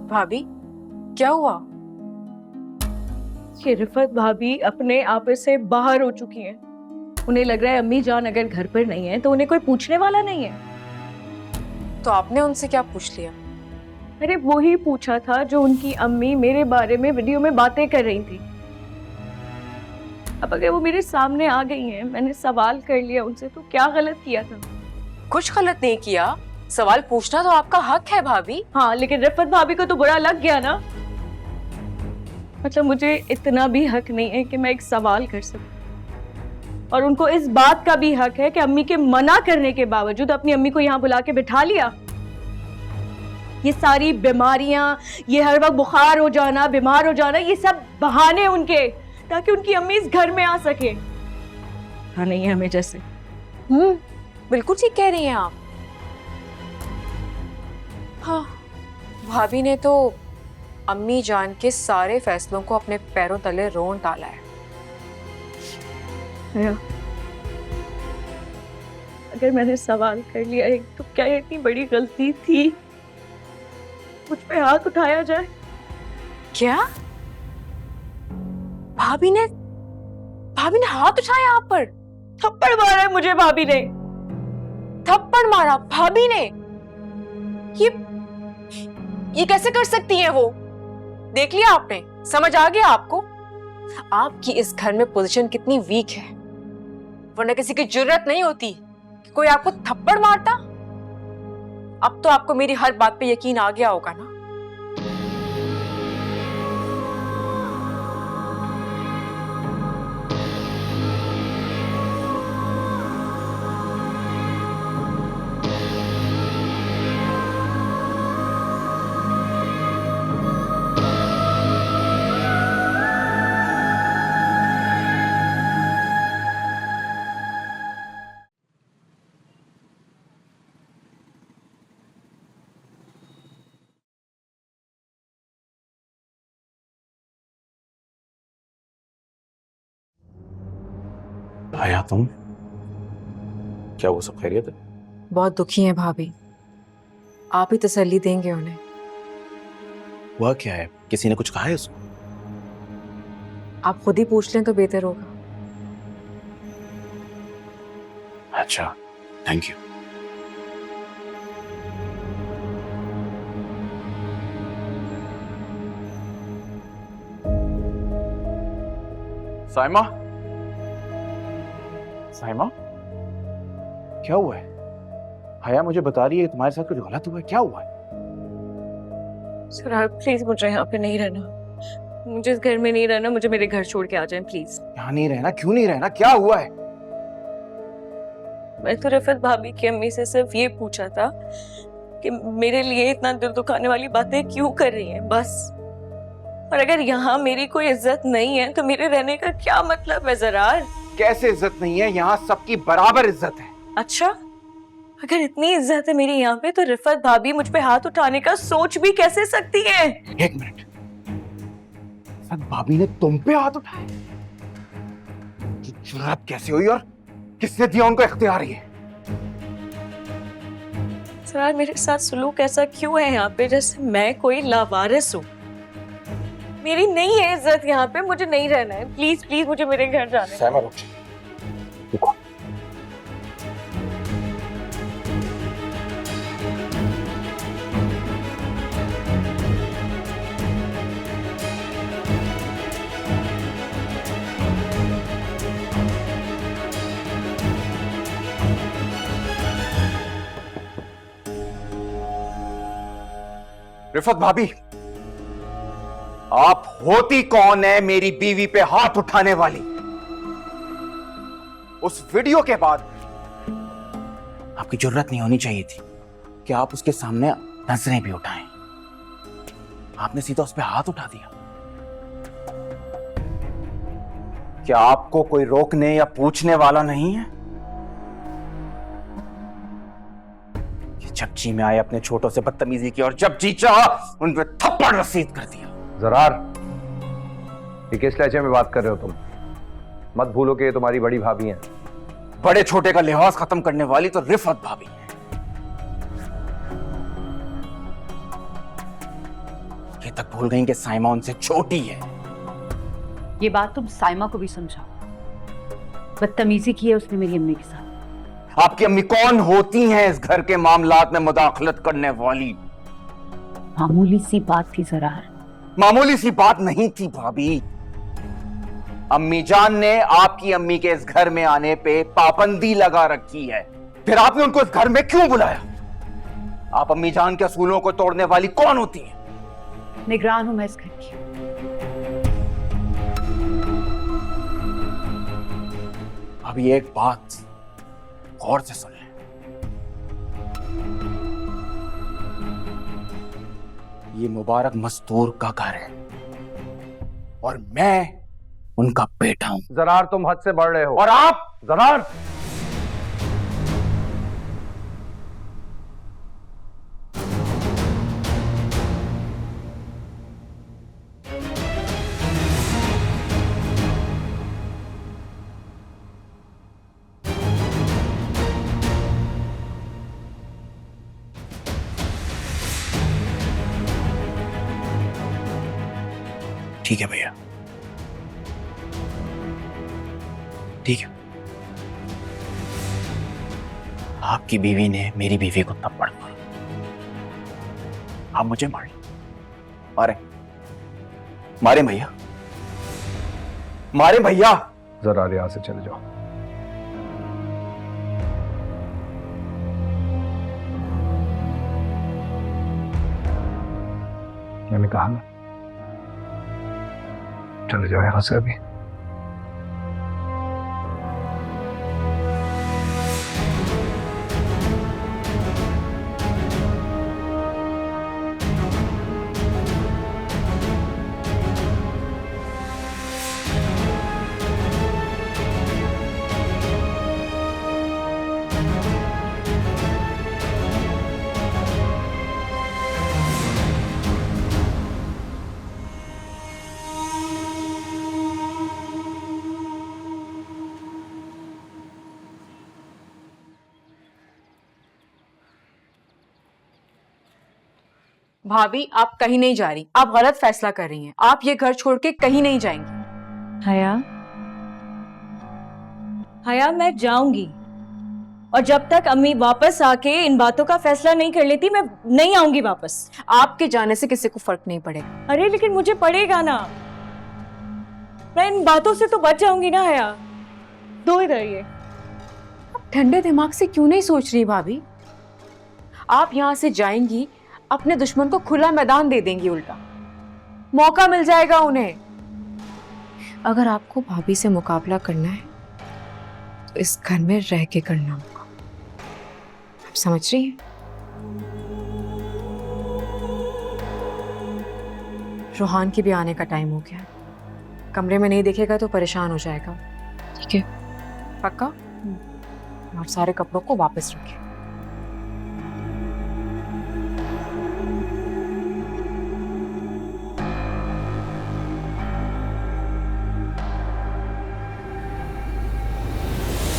भाभी क्या हुआ? ये रिफत भाभी अपने आप से बाहर हो चुकी हैं। उन्हें लग रहा है अम्मी जान अगर घर पर नहीं है तो उन्हें कोई पूछने वाला नहीं है। तो आपने उनसे क्या पूछ लिया? अरे वो ही पूछा था जो उनकी अम्मी मेरे बारे में वीडियो में बातें कर रही थी। अब अगर वो मेरे सामने आ गई हैं, मैंने सवाल कर लिया उनसे, तो क्या गलत किया था? कुछ गलत नहीं किया, सवाल पूछना तो आपका हक है भाभी। हाँ, लेकिन रिफत भाभी को तो बुरा लग गया ना। मतलब मुझे इतना भी हक नहीं है कि मैं एक सवाल कर सकूं, और उनको इस बात का भी हक है कि अम्मी के मना करने के बावजूद अपनी अम्मी को यहाँ बुला के बिठा लिया। ये सारी बीमारियां, ये हर वक्त बुखार हो जाना, बीमार हो जाना, ये सब बहाने उनके, ताकि उनकी अम्मी इस घर में आ सके। हाँ, नहीं है हमें जैसे। बिल्कुल ठीक कह रही हैं आप। हाँ, भाभी ने तो अम्मी जान के सारे फैसलों को अपने पैरों तले रोन डाला है। अगर मैंने सवाल कर लिया एक, तो क्या ये इतनी बड़ी गलती थी मुझ पे हाथ उठाया जाए? क्या भाभी ने हाथ उठाया आप पर? थप्पड़ मारा है मुझे भाभी ने। थप्पड़ मारा भाभी ने? ये कैसे कर सकती हैं वो? देख लिया आपने, समझ आ गया आपको आपकी इस घर में पोजीशन कितनी वीक है। वरना किसी की जरूरत नहीं होती कि कोई आपको थप्पड़ मारता। अब तो आपको मेरी हर बात पे यकीन आ गया होगा ना? आया तुम? क्या वो सब खैरियत है? बहुत दुखी हैं भाभी, आप ही तसल्ली देंगे उन्हें। हुआ क्या है? किसी ने कुछ कहा है उसको? आप खुद ही पूछ लें तो बेहतर होगा। अच्छा, थैंक यू। साइमा, साइमा, क्या हुआ है? हया मुझे बता रही है तुम्हारे साथ कुछ गलत हुआ है। क्या हुआ है? सर आप प्लीज मुझे यहाँ पे नहीं रहना, मुझे इस घर में नहीं रहना, मुझे मेरे घर छोड़ के आ जाएं प्लीज। यहाँ नहीं रहना? क्यों नहीं रहना? क्या हुआ है? मैं तो रिफत भाभी की अम्मी से सिर्फ ये पूछा था कि मेरे लिए इतना दिल दुखाने वाली बातें क्यों कर रही हैं, बस। और अगर यहाँ मेरी कोई इज्जत नहीं है तो मेरे रहने का क्या मतलब है ज़रार? कैसे इज्जत नहीं है? यहाँ सबकी बराबर इज्जत है। अच्छा, अगर इतनी इज्जत है मेरी यहाँ पे, तो रिफत भाभी मुझ पे हाथ उठाने का सोच भी कैसे सकती है? एक मिनट, रिफत भाभी ने तुम पे हाथ उठाया? जुर्रत कैसे हुई और किसने दिया उनको इख्तियार? ये सर मेरे साथ सुलूक ऐसा क्यों है यहाँ पे, जैसे मैं कोई लावारिस हूँ? मेरी नहीं है इज्जत यहाँ पे, मुझे नहीं रहना है, प्लीज प्लीज मुझे मेरे घर जाने दो। साइमा रुक, रुको। रिफत भाभी, आप होती कौन है मेरी बीवी पे हाथ उठाने वाली? उस वीडियो के बाद आपकी जरूरत नहीं होनी चाहिए थी कि आप उसके सामने नजरें भी उठाएं। आपने सीधा उस पे हाथ उठा दिया। क्या आपको कोई रोकने या पूछने वाला नहीं है? जब जी में आए अपने छोटों से बदतमीजी की और जब जी चाहा उन पे थप्पड़ रसीद कर दिया। ज़रार, ये किस लहजे में बात कर रहे हो तुम? मत भूलो कि ये तुम्हारी बड़ी भाभी हैं। बड़े छोटे का लिहाज खत्म करने वाली तो रिफत भाभी है। तक भूल गई कि साइमा उनसे छोटी है। ये बात तुम साइमा को भी समझाओ। बदतमीजी की है उसने मेरी अम्मी के साथ। आपकी अम्मी कौन होती हैं इस घर के मामलात में मुदाखलत करने वाली? मामूली सी बात थी ज़रार। मामूली सी बात नहीं थी भाभी। अम्मी जान ने आपकी अम्मी के इस घर में आने पे पाबंदी लगा रखी है, फिर आपने उनको इस घर में क्यों बुलाया? आप अम्मी जान के असूलों को तोड़ने वाली कौन होती है? निगरान हूं मैं इस घर की। अभी एक बात गौर से सुन लें। ये मुबारक मस्तूर का घर है और मैं उनका बेटा हूं। जरार, तुम हद से बढ़ रहे हो। और आप जरार, ठीक है भैया, ठीक है। आपकी बीवी ने मेरी बीवी को थप्पड़ मारा, आप मुझे मारे। मारे मारे भैया, मारे भैया। जरार यहां से चले जाओ। मैंने कहा ना, चले जाओ यहां से अभी। भाभी, आप कहीं नहीं जा रही, आप गलत फैसला कर रही हैं। आप ये घर छोड़ के कहीं नहीं जाएंगी। हया, हया मैं जाऊंगी, और जब तक अम्मी वापस आके इन बातों का फैसला नहीं कर लेती मैं नहीं आऊंगी वापस। आपके जाने से किसी को फर्क नहीं पड़ेगा। अरे लेकिन मुझे पड़ेगा ना, मैं इन बातों से तो बच जाऊंगी ना। हया, दो इधर ये। आप ठंडे दिमाग से क्यों नहीं सोच रही भाभी? आप यहाँ से जाएंगी, अपने दुश्मन को खुला मैदान दे देंगी, उल्टा मौका मिल जाएगा उन्हें। अगर आपको भाभी से मुकाबला करना है तो इस घर में रह के करना होगा। आप समझ रही हैं? रोहान के भी आने का टाइम हो गया। कमरे में नहीं देखेगा तो परेशान हो जाएगा। ठीक है? पक्का? और सारे कपड़ों को वापस रखें।